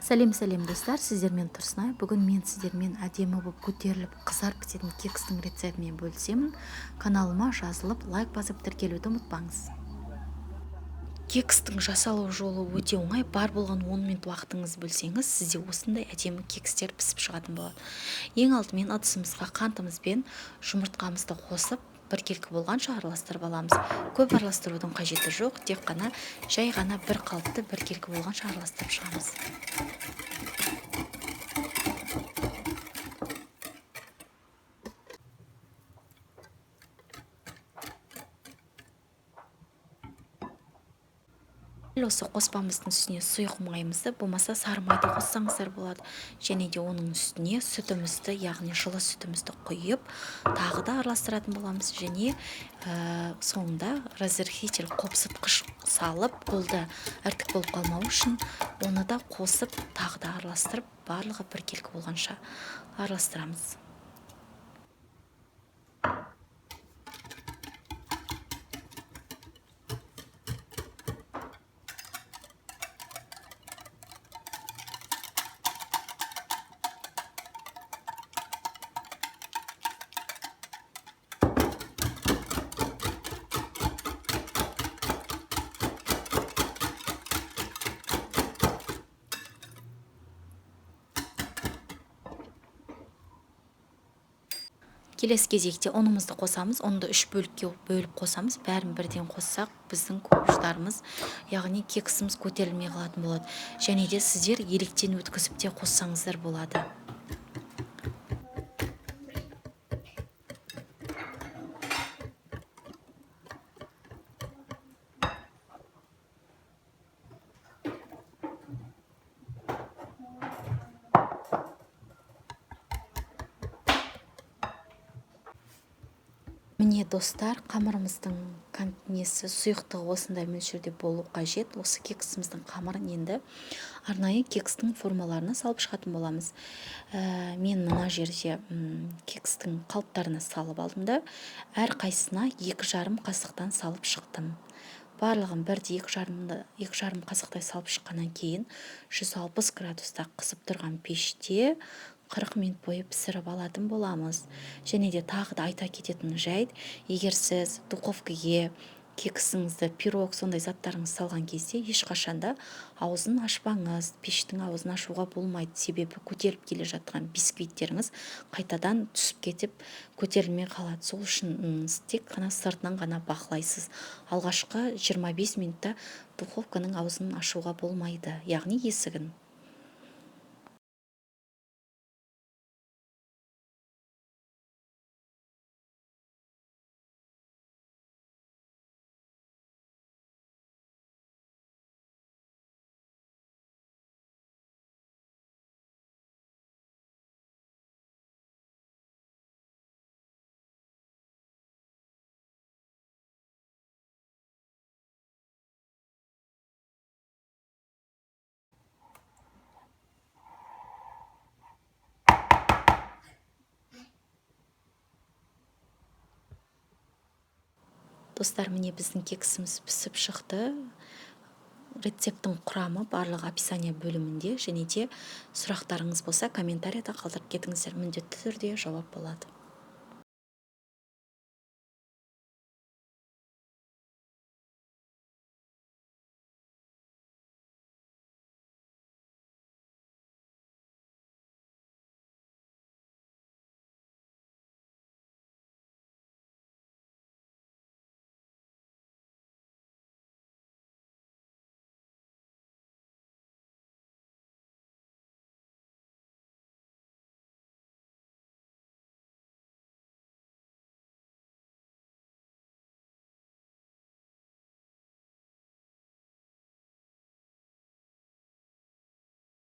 Сәлем достар, сіздермен Тұрсынай. Бүгін мен сіздермен әдемі болып көтеріліп қызарып пісетін кекстің рецептімен бөлісемін. Каналыма жазылып, лайк басып тіркелуді ұмытпаңыз. Кекстің жасалу жолы өте оңай. Бар болған 10 минут уақытыңыз бөлсеңіз, сізде осындай әдемі кекстер пісіп шығатын болады. Ең алдымен ыдысымызға қантымыз бен жұмыртқамызды қосып, біркелкі болғанша араластырып аламыз. Көп араластырудың қажеті жоқ, тек қана жай ғана бір қалыпты біркелкі болғанша араластырып шығамыз. Осы қоспамыздың үстіне сұйық майымызды, болмаса сары майды қоссаңыздар болады. Және де оның үстіне сүтімізді, яғни жылы сүтімізді құйып, тағы да араластыратын боламыз. Және соңында разрыхитель қопсытқыш салып, қолда іртік болып қалмау үшін оны да қосып, тағы да араластырып, барлығы біркелкі болғанша араластырамыз. Келесі кезекте ұнымызды қосамыз. Ұнды 3 бөлікке бөліп қосамыз. Бәрін бірден қоссақ, біздің қуыштарымыз, яғни кексіміз көтерілмей қалатын болады. Және де сіздер електен өткізіп те қоссаңыздар болады. Міне достар, қамырымыздың несі сұйықтығы осындай мөлшерде болу қажет. Осы кексіміздің қамырын енді арнайы кекстің формаларына салып шығатын боламыз. Мен мына жерде кекстің қалыптарына салып алдым да, әр қайсысына 2,5 қасықтан салып шықтым. Барлығын бірде 2,5 қасықтай салып шыққаннан кейін 160 градуста қысып тұрған пеште 40 минут бойы пісіріп алатын боламыз. Және де тағы да айта кететін жайт, егер сіз духовкаға кексіңізді, пирог сондай заттарыңыз салған кезде ешқашанда аузын ашпаңыз. Пештің аузын ашуға болмайды, себебі көтеріліп келе жатқан бисквиттеріңіз қайтадан түсіп кетіп көтерілмей қалады. Сол үшін тек қана сыртынан ғана бақылайсыз. Алғашқы 25 минутта духовканың аузын ашуға болмайды, яғни есігін. Достар, міне біздің кексіміз пісіп шықты. Рецепттің құрамы барлық описание бөлімінде, және де сұрақтарыңыз болса комментарияда қалдырып кетіңіздер, міндетті түрде жауап болады.